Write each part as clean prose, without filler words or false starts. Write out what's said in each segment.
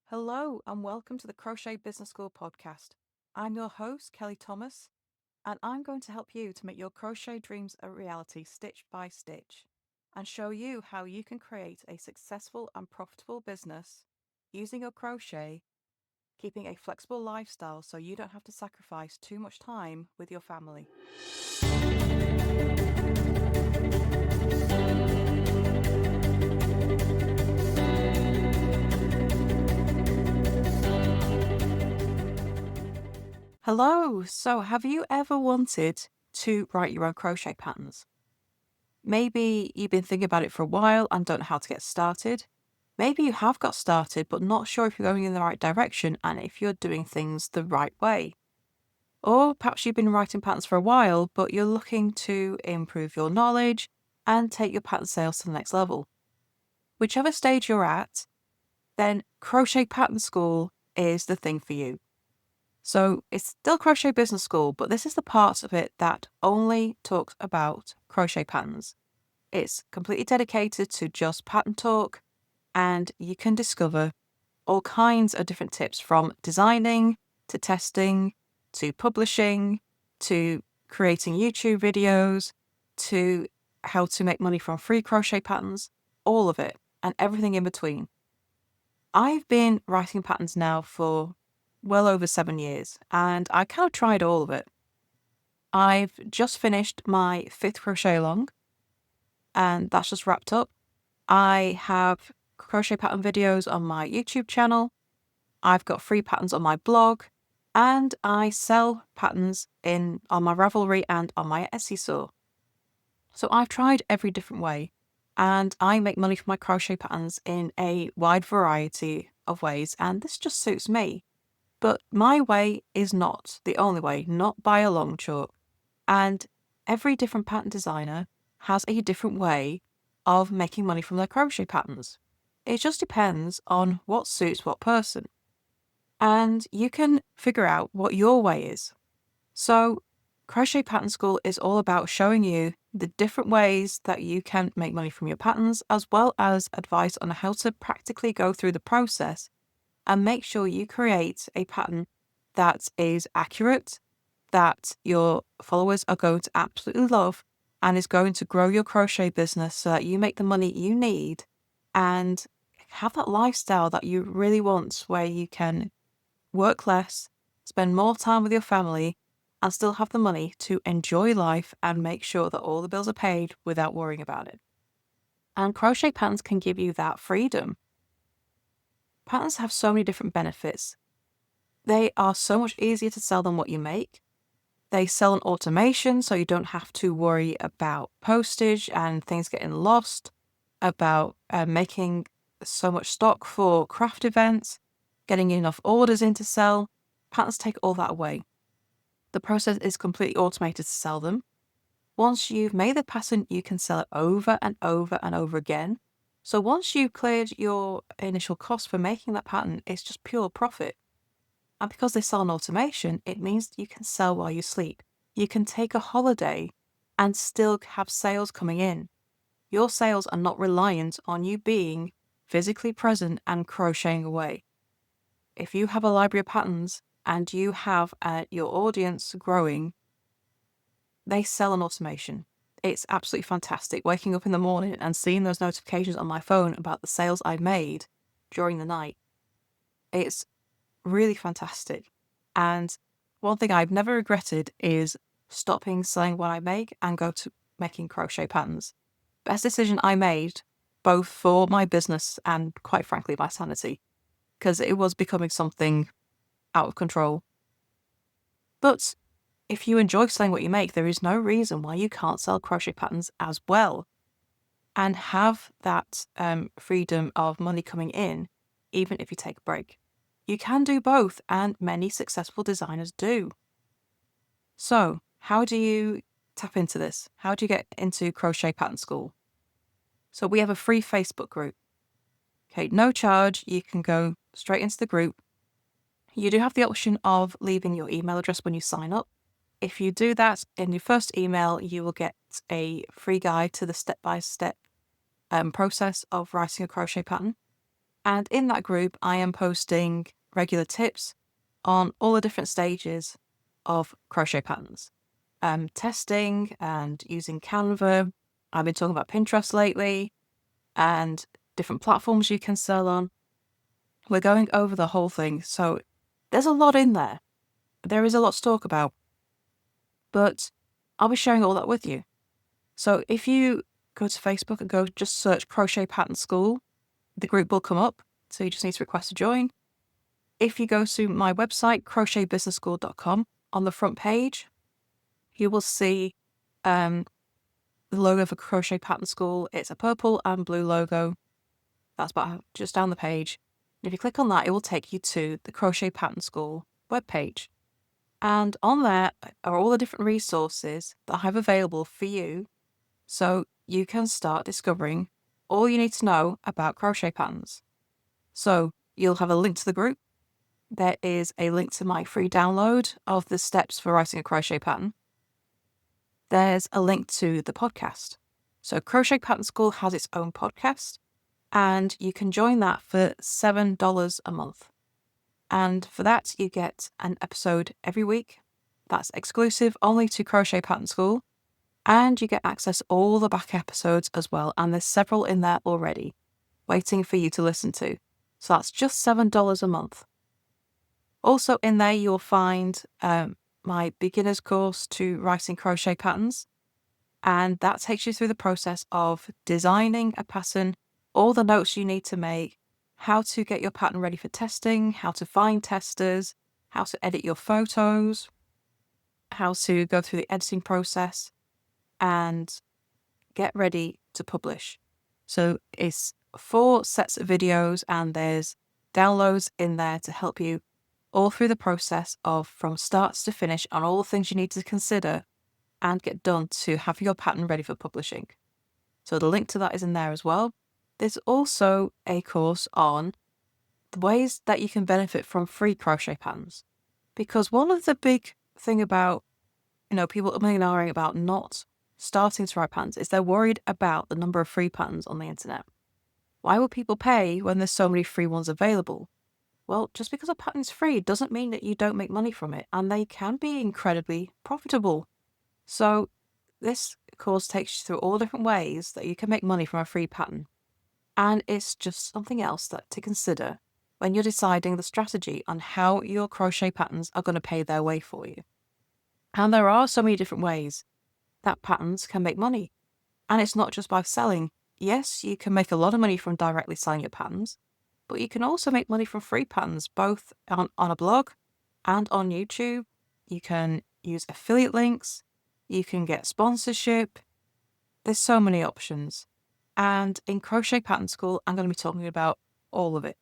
Hello and welcome to the Crochet Business School podcast. I'm your host, Kelly Thomas, and I'm going to help you to make your crochet dreams a reality stitch by stitch and show you how you can create a successful and profitable business using your crochet, keeping a flexible lifestyle so you don't have to sacrifice too much time with your family. Hello! So, have you ever wanted to write your own crochet patterns? Maybe you've been thinking about it for a while and don't know how to get started. Maybe you have got started but not sure if you're going in the right direction and if you're doing things the right way. Or perhaps you've been writing patterns for a while but you're looking to improve your knowledge and take your pattern sales to the next level. Whichever stage you're at, then Crochet Pattern School is the thing for you. So it's still Crochet Business School, but this is the part of it that only talks about crochet patterns. It's completely dedicated to just pattern talk, and you can discover all kinds of different tips from designing to testing to publishing to creating YouTube videos to how to make money from free crochet patterns, all of it and everything in between. I've been writing patterns now for well over 7 years, and I kind of tried all of it. I've just finished my 5th crochet along, and that's just wrapped up. I have crochet pattern videos on my YouTube channel. I've got free patterns on my blog, and I sell patterns on my Ravelry and on my Etsy store. So I've tried every different way, and I make money from my crochet patterns in a wide variety of ways, and this just suits me. But my way is not the only way, not by a long chalk. And every different pattern designer has a different way of making money from their crochet patterns. It just depends on what suits what person. And you can figure out what your way is. So, Crochet Pattern School is all about showing you the different ways that you can make money from your patterns, as well as advice on how to practically go through the process and make sure you create a pattern that is accurate, that your followers are going to absolutely love, and is going to grow your crochet business so that you make the money you need and have that lifestyle that you really want, where you can work less, spend more time with your family, and still have the money to enjoy life and make sure that all the bills are paid without worrying about it. And crochet patterns can give you that freedom. Patterns have so many different benefits. They are so much easier to sell than what you make. They sell on automation, so you don't have to worry about postage and things getting lost, about making so much stock for craft events, getting enough orders in to sell. Patterns take all that away. The process is completely automated to sell them. Once you've made the pattern, you can sell it over and over and over again. So once you've cleared your initial cost for making that pattern, it's just pure profit. And because they sell on automation, it means you can sell while you sleep. You can take a holiday and still have sales coming in. Your sales are not reliant on you being physically present and crocheting away. If you have a library of patterns and you have your audience growing, they sell on automation. It's absolutely fantastic waking up in the morning and seeing those notifications on my phone about the sales I made during the night. It's really fantastic. And one thing I've never regretted is stopping selling what I make and go to making crochet patterns. Best decision I made, both for my business and quite frankly my sanity, because it was becoming something out of control. But if you enjoy selling what you make, there is no reason why you can't sell crochet patterns as well and have that freedom of money coming in, even if you take a break. You can do both, and many successful designers do. So, how do you tap into this? How do you get into Crochet Pattern School? So, we have a free Facebook group. Okay, no charge. You can go straight into the group. You do have the option of leaving your email address when you sign up. If you do that in your first email, you will get a free guide to the step-by-step process of writing a crochet pattern. And in that group, I am posting regular tips on all the different stages of crochet patterns. Testing and using Canva. I've been talking about Pinterest lately and different platforms you can sell on. We're going over the whole thing, so there's a lot in there. There is a lot to talk about, but I'll be sharing all that with you. So if you go to Facebook and go just search Crochet Pattern School, the group will come up, so you just need to request to join. If you go to my website, crochetbusinessschool.com, on the front page, you will see the logo for Crochet Pattern School. It's a purple and blue logo. That's about just down the page. If you click on that, it will take you to the Crochet Pattern School webpage. And on there are all the different resources that I have available for you, so you can start discovering all you need to know about crochet patterns. So you'll have a link to the group. There is a link to my free download of the steps for writing a crochet pattern. There's a link to the podcast. So Crochet Pattern School has its own podcast, and you can join that for $7 a month. And for that, you get an episode every week. That's exclusive only to Crochet Pattern School. And you get access to all the back episodes as well. And there's several in there already, waiting for you to listen to. So that's just $7 a month. Also in there, you'll find my beginner's course to writing crochet patterns. And that takes you through the process of designing a pattern, all the notes you need to make, how to get your pattern ready for testing, how to find testers, how to edit your photos, how to go through the editing process, and get ready to publish. So it's 4 sets of videos, and there's downloads in there to help you all through the process of from start to finish on all the things you need to consider and get done to have your pattern ready for publishing. So the link to that is in there as well. There's also a course on the ways that you can benefit from free crochet patterns. Because one of the big thing about, people ignoring about not starting to write patterns is they're worried about the number of free patterns on the internet. Why would people pay when there's so many free ones available? Well, just because a pattern's free doesn't mean that you don't make money from it, and they can be incredibly profitable. So this course takes you through all different ways that you can make money from a free pattern. And it's just something else to consider when you're deciding the strategy on how your crochet patterns are going to pay their way for you. And there are so many different ways that patterns can make money. And it's not just by selling. Yes, you can make a lot of money from directly selling your patterns, but you can also make money from free patterns, both on a blog and on YouTube. You can use affiliate links. You can get sponsorship. There's so many options. And in Crochet Pattern School, I'm going to be talking about all of it.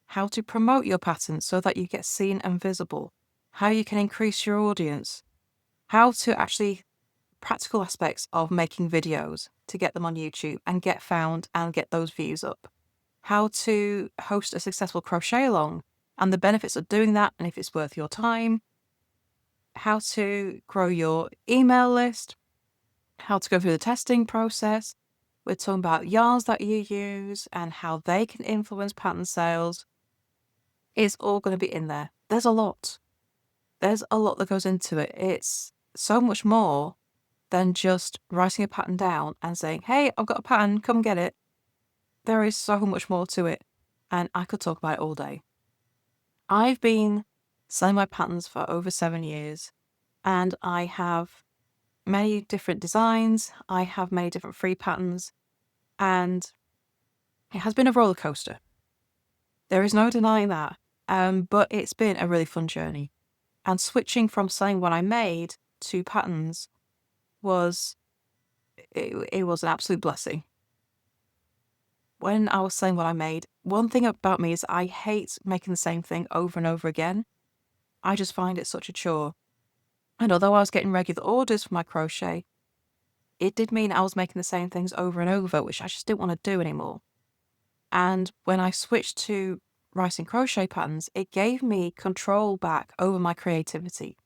How to promote your patterns so that you get seen and visible. How you can increase your audience. How to actually practical aspects of making videos to get them on YouTube and get found and get those views up. How to host a successful crochet along and the benefits of doing that and if it's worth your time. How to grow your email list. How to go through the testing process. We're talking about yarns that you use and how they can influence pattern sales. It's all going to be in there. There's a lot. There's a lot that goes into it. It's so much more than just writing a pattern down and saying, hey, I've got a pattern, come get it. There is so much more to it, and I could talk about it all day. I've been selling my patterns for over 7 years, and I have many different designs. I have many different free patterns, and it has been a roller coaster. There is no denying that, but it's been a really fun journey. And switching from selling what I made to patterns was an absolute blessing. When I was selling what I made, one thing about me is I hate making the same thing over and over again. I just find it such a chore. And although I was getting regular orders for my crochet, it did mean I was making the same things over and over, which I just didn't want to do anymore. And when I switched to writing crochet patterns, it gave me control back over my creativity.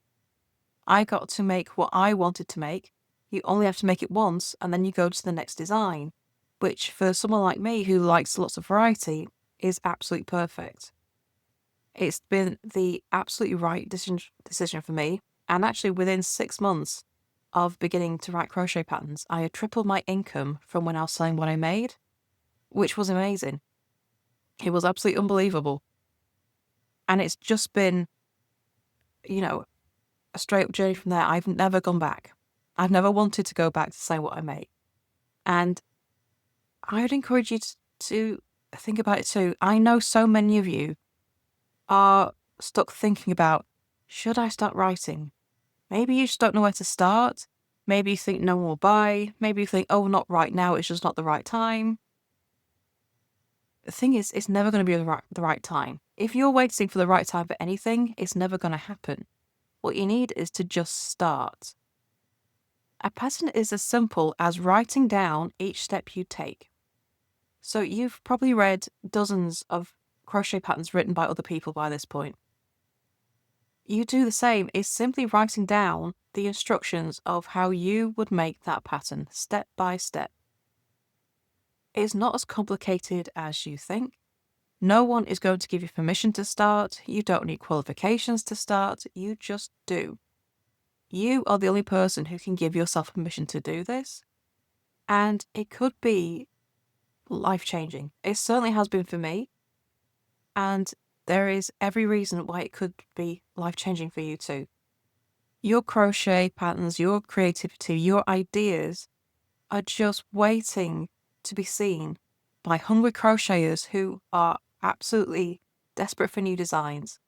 I got to make what I wanted to make. You only have to make it once, and then you go to the next design, which for someone like me who likes lots of variety is absolutely perfect. It's been the absolutely right decision for me. And actually, within 6 months of beginning to write crochet patterns, I had tripled my income from when I was selling what I made, which was amazing. It was absolutely unbelievable. And it's just been, a straight up journey from there. I've never gone back. I've never wanted to go back to selling what I make. And I would encourage you to think about it too. I know so many of you are stuck thinking about, should I start writing? Maybe you just don't know where to start. Maybe you think no one will buy. Maybe you think, oh, not right now. It's just not the right time. The thing is, it's never going to be the right time. If you're waiting for the right time for anything, it's never going to happen. What you need is to just start. A pattern is as simple as writing down each step you take. So you've probably read dozens of crochet patterns written by other people by this point. You do the same. It's simply writing down the instructions of how you would make that pattern step by step. It's not as complicated as you think. No one is going to give you permission to start. You don't need qualifications to start. You just do. You are the only person who can give yourself permission to do this. And it could be life-changing. It certainly has been for me. And there is every reason why it could be life-changing for you too. Your crochet patterns, your creativity, your ideas are just waiting to be seen by hungry crocheters who are absolutely desperate for new designs.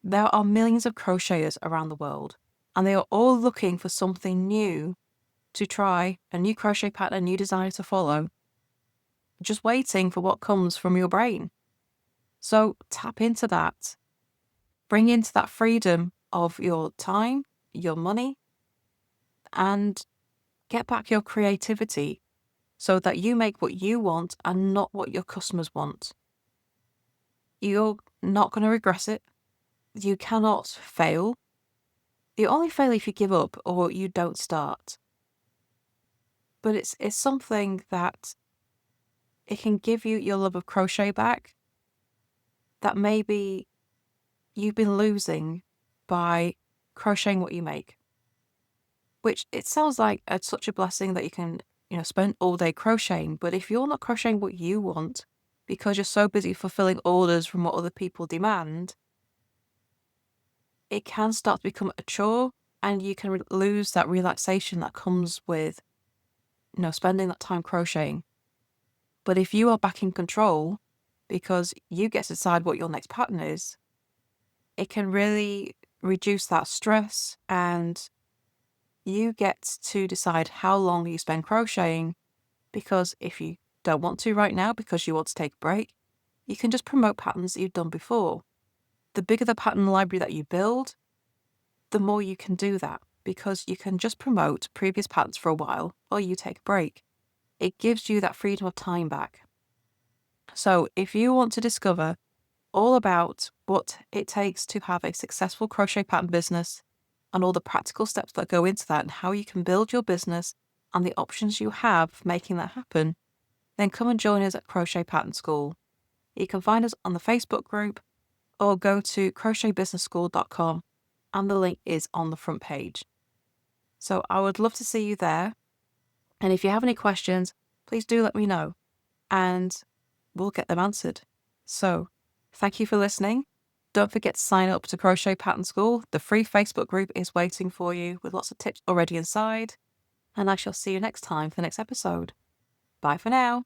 There are millions of crocheters around the world, and they are all looking for something new to try, a new crochet pattern, a new design to follow, just waiting for what comes from your brain. So tap into that. Bring into that freedom of your time, your money, and get back your creativity so that you make what you want and not what your customers want. You're not going to regret it. You cannot fail. You only fail if you give up or you don't start. But it's something that it can give you your love of crochet back that maybe you've been losing by crocheting what you make. Which it sounds like such a blessing that you can, spend all day crocheting. But if you're not crocheting what you want because you're so busy fulfilling orders from what other people demand, it can start to become a chore, and you can lose that relaxation that comes with, spending that time crocheting. But if you are back in control because you get to decide what your next pattern is, it can really reduce that stress, and you get to decide how long you spend crocheting, because if you don't want to right now because you want to take a break, you can just promote patterns that you've done before. The bigger the pattern library that you build, the more you can do that, because you can just promote previous patterns for a while while you take a break. It gives you that freedom of time back. So if you want to discover all about what it takes to have a successful crochet pattern business and all the practical steps that go into that and how you can build your business and the options you have for making that happen, then come and join us at Crochet Pattern School. You can find us on the Facebook group or go to crochetbusinessschool.com, and the link is on the front page. So I would love to see you there. And if you have any questions, please do let me know and we'll get them answered. So thank you for listening. Don't forget to sign up to Crochet Pattern School. The free Facebook group is waiting for you with lots of tips already inside. And I shall see you next time for the next episode. Bye for now.